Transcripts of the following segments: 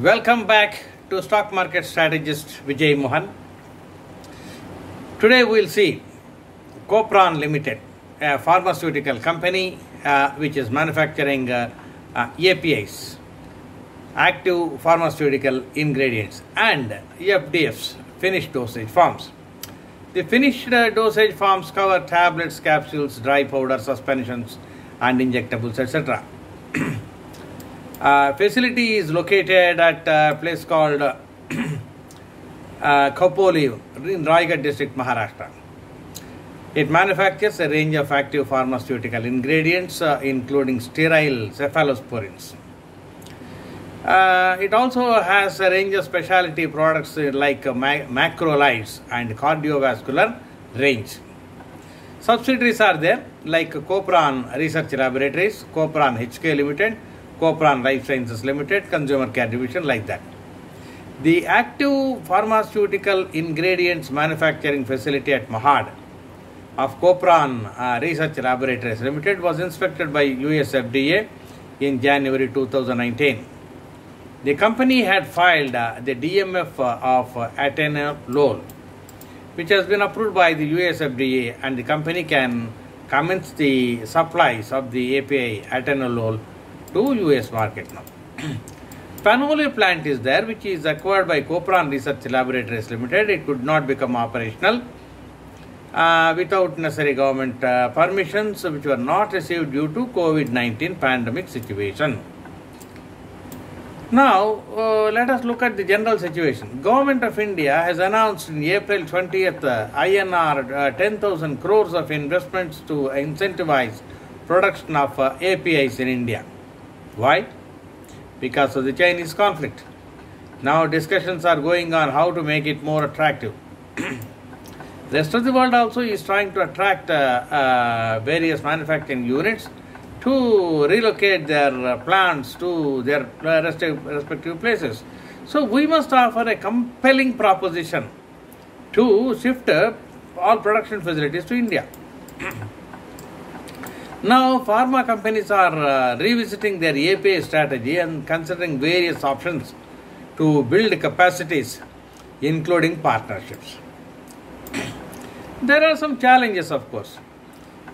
Welcome back to Stock Market Strategist Vijay Mohan. Today we will see Copron Limited, a pharmaceutical company which is manufacturing APIs, active pharmaceutical ingredients, and FDFs, finished dosage forms. The finished dosage forms cover tablets, capsules, dry powder, suspensions, and injectables, etc. Facility is located at a place called Khopoli in Raigad district, Maharashtra. It manufactures a range of active pharmaceutical ingredients, including sterile cephalosporins. It also has a range of specialty products like macrolides and cardiovascular range. Subsidiaries are there like Copron Research Laboratories, Copron HK Limited, Copron Life Sciences Limited, Consumer Care Division, like that. The active pharmaceutical ingredients manufacturing facility at Mahad of Copron Research Laboratories Limited was inspected by US FDA in January 2019. The company had filed the DMF of atenolol, which has been approved by the US FDA, and the company can commence the supplies of the API atenolol to US market now. Panoli plant is there, which is acquired by Copron Research Laboratories Limited. It could not become operational without necessary government permissions, which were not received due to COVID-19 pandemic situation. Now, let us look at the general situation. Government of India has announced in April 20th INR 10,000 crores of investments to incentivize production of APIs in India. Why? Because of the Chinese conflict. Now discussions are going on how to make it more attractive. Rest of the world also is trying to attract various manufacturing units to relocate their plants to their respective places. So we must offer a compelling proposition to shift all production facilities to India. Now, pharma companies are revisiting their API strategy and considering various options to build capacities, including partnerships. There are some challenges, of course.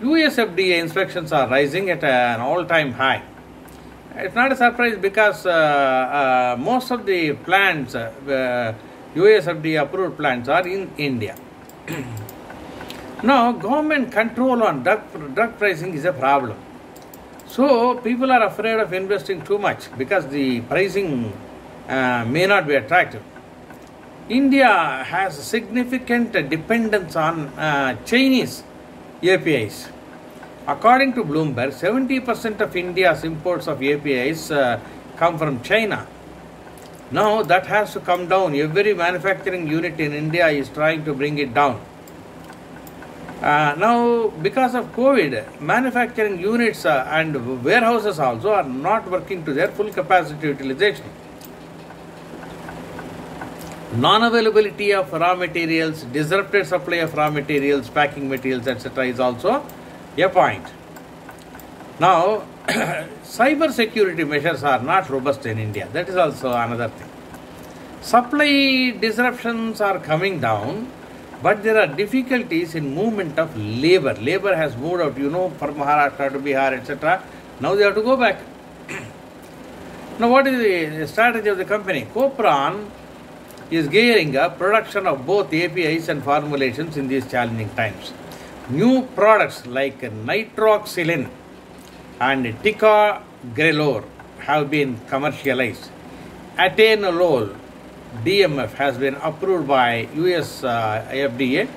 US FDA inspections are rising at an all-time high. It's not a surprise because most of the plants, US FDA approved plants, are in India. Now, government control on drug pricing is a problem. So, people are afraid of investing too much because the pricing may not be attractive. India has significant dependence on Chinese APIs. According to Bloomberg, 70% of India's imports of APIs come from China. Now, that has to come down. Every manufacturing unit in India is trying to bring it down. Now, because of COVID, manufacturing units and warehouses also are not working to their full capacity utilization. Non-availability of raw materials, disrupted supply of raw materials, packing materials, etc. is also a point. Now, cyber security measures are not robust in India. That is also another thing. Supply disruptions are coming down, but there are difficulties in movement of labor. Labor has moved out, from Maharashtra to Bihar, etc. Now they have to go back. Now, what is the strategy of the company? Copron is gearing up production of both APIs and formulations in these challenging times. New products like nitroxylin and ticagrelor have been commercialized. Atenolol DMF has been approved by US FDA.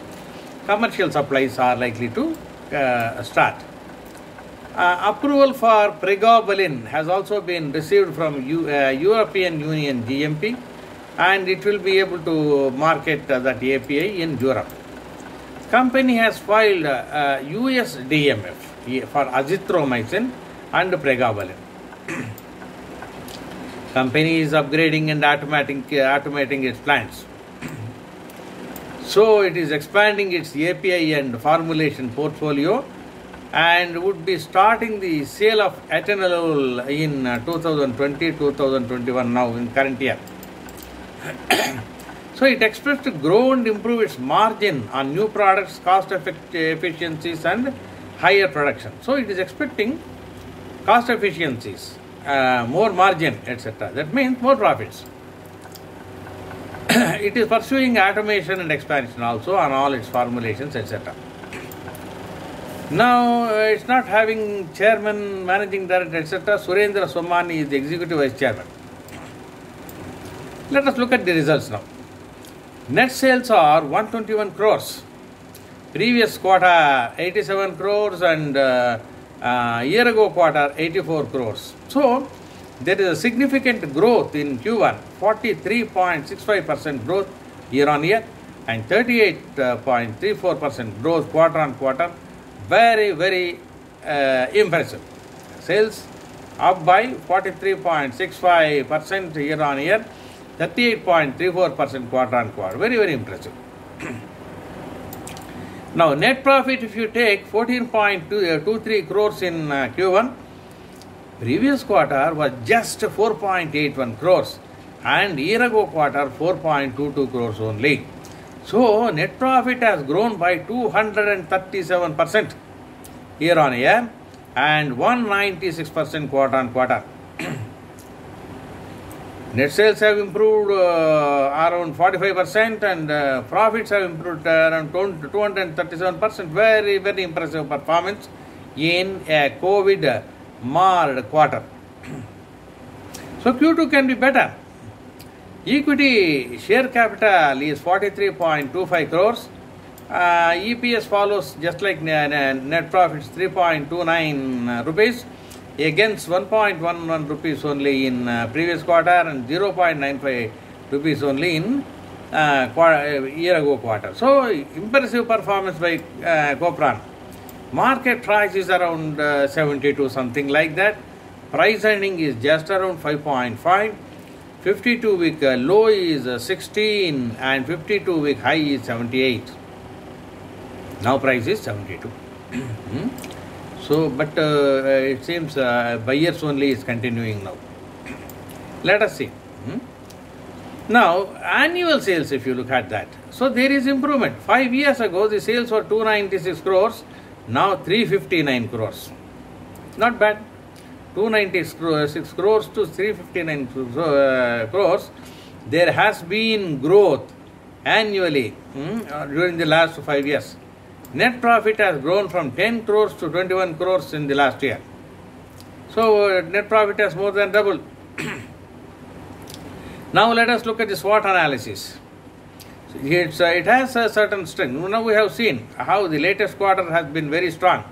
Commercial supplies are likely to start. Approval for pregabalin has also been received from European Union GMP, and it will be able to market that API in Europe. Company has filed US DMF for azithromycin and pregabalin. Company is upgrading and automating its plants. So it is expanding its API and formulation portfolio and would be starting the sale of ethanol in 2020-2021 now in current year. So it expects to grow and improve its margin on new products, cost efficiencies and higher production. So it is expecting cost efficiencies, more margin, etc. That means more profits. It is pursuing automation and expansion also on all its formulations, etc. Now, it's not having chairman, managing director, etc. Surendra Somani is the executive vice chairman. Let us look at the results now. Net sales are 121 crores. Previous quarter 87 crores and year ago quarter 84 crores. So, there is a significant growth in Q1, 43.65% growth year on year and 38.34% growth quarter on quarter. Very, very impressive. Sales up by 43.65% year on year, 38.34% quarter on quarter. Very, very impressive. Now, net profit, if you take 14.23 crores in Q1, previous quarter was just 4.81 crores and year ago quarter 4.22 crores only. So, net profit has grown by 237% year on year and 196% quarter on quarter. Net sales have improved around 45% and profits have improved around 237%. Very, very impressive performance in a COVID marred quarter. So Q2 can be better. Equity share capital is 43.25 crores. EPS follows just like net profits 3.29 rupees against 1.11 rupees only in previous quarter and 0.95 rupees only in year ago quarter. So impressive performance by Copran. Market price is around 72 something like that. Price earning is just around 5.5. 52-week low is 16 and 52-week high is 78. Now price is 72. So, but it seems buyers only is continuing now. Let us see. Now, annual sales, if you look at that. So, there is improvement. 5 years ago, the sales were 296 crores. Now, 359 crores. Not bad. 296 crores to 359 crores. There has been growth annually during the last 5 years. Net profit has grown from 10 crores to 21 crores in the last year. So, net profit has more than doubled. Now, let us look at the SWOT analysis. It has a certain strength. Now, we have seen how the latest quarter has been very strong.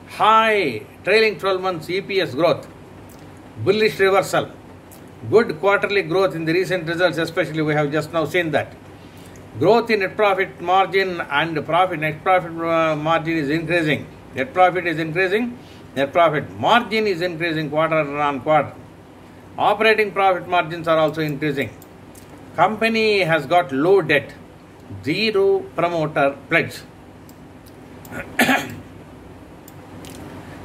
High trailing 12 months EPS growth. Bullish reversal. Good quarterly growth in the recent results, especially we have just now seen that. Growth in net profit margin and net profit margin is increasing. Net profit is increasing. Net profit margin is increasing quarter on quarter. Operating profit margins are also increasing. Company has got low debt. Zero promoter pledge.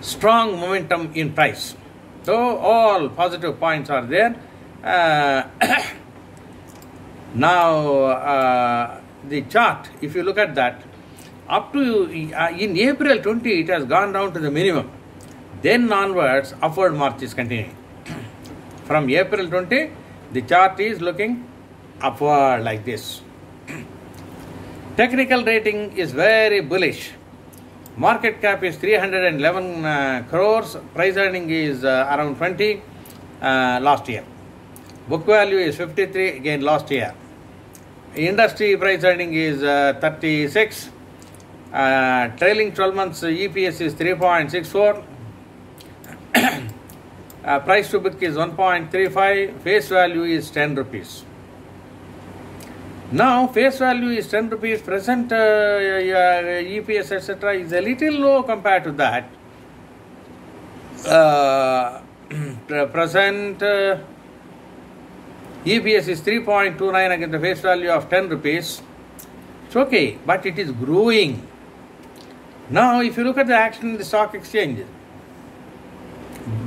Strong momentum in price. So all positive points are there. Now, the chart, if you look at that, up to in April 20, it has gone down to the minimum. Then onwards, upward march is continuing. From April 20, the chart is looking upward like this. Technical rating is very bullish. Market cap is 311 crores. Price earning is around 20 last year. Book value is 53 again last year. Industry price earning is 36. Trailing 12 months EPS is 3.64. Price to book is 1.35. Face value is 10 rupees. Now, face value is 10 rupees. Present EPS, etc. is a little low compared to that. Present EPS is 3.29 against the face value of 10 rupees. It's okay, but it is growing. Now, if you look at the action in the stock exchange,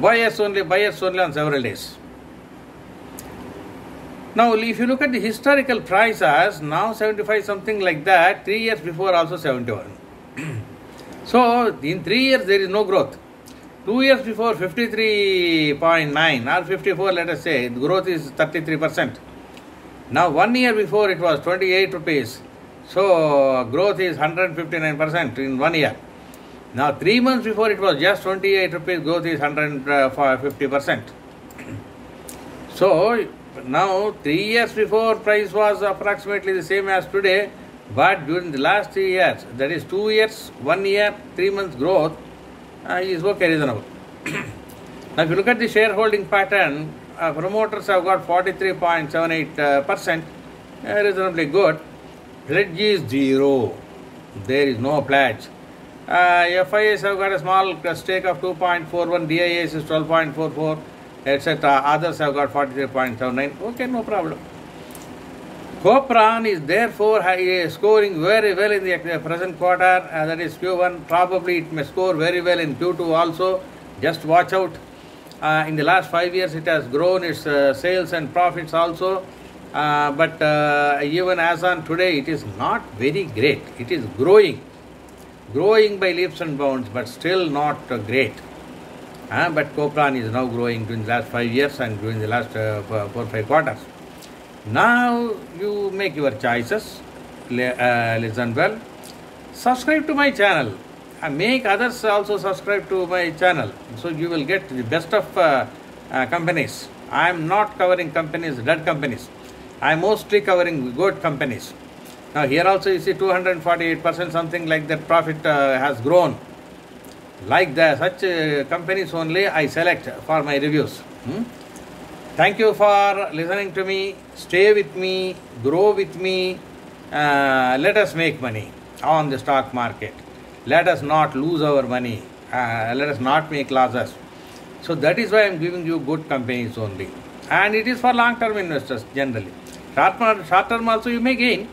buyers only on several days. Now, if you look at the historical prices, now 75 something like that, 3 years before also 71. So, in 3 years there is no growth. 2 years before 53.9 or 54, let us say, the growth is 33%. Now, 1 year before it was 28 rupees. So, growth is 159% in 1 year. Now, 3 months before it was just 28 rupees, growth is 150%. So, now 3 years before price was approximately the same as today, but during the last 3 years, that is 2 years, 1 year, 3 months growth is okay, reasonable. Now, if you look at the shareholding pattern, promoters have got 43.78%, reasonably good. Pledge is 0. There is no pledge. FIAs have got a small stake of 2.41, DIAs is 12.44, etc. Others have got 43.79. Okay, no problem. Copran is therefore scoring very well in the present quarter, that is Q1. Probably it may score very well in Q2 also. Just watch out. In the last 5 years, it has grown its sales and profits also. But even as on today, it is not very great. It is growing by leaps and bounds, but still not great. But Copran is now growing during the last 5 years and during the last 4 or 5 quarters. Now you make your choices. Listen well. Subscribe to my channel. Make others also subscribe to my channel. So you will get the best of companies. I am not covering companies, dead companies. I am mostly covering good companies. Now here also you see 248%, something like that profit has grown. Like that, such companies only I select for my reviews. Thank you for listening to me. Stay with me, grow with me. Let us make money on the stock market. Let us not lose our money. Let us not make losses. So that is why I am giving you good companies only. And it is for long-term investors generally. Short-term also you may gain,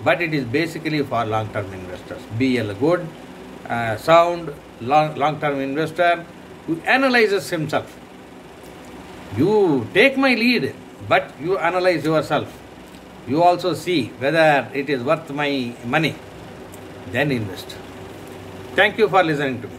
but it is basically for long-term investors. Be a good, sound, long-term investor who analyzes himself. You take my lead, but you analyze yourself. You also see whether it is worth my money. Then invest. Thank you for listening to me.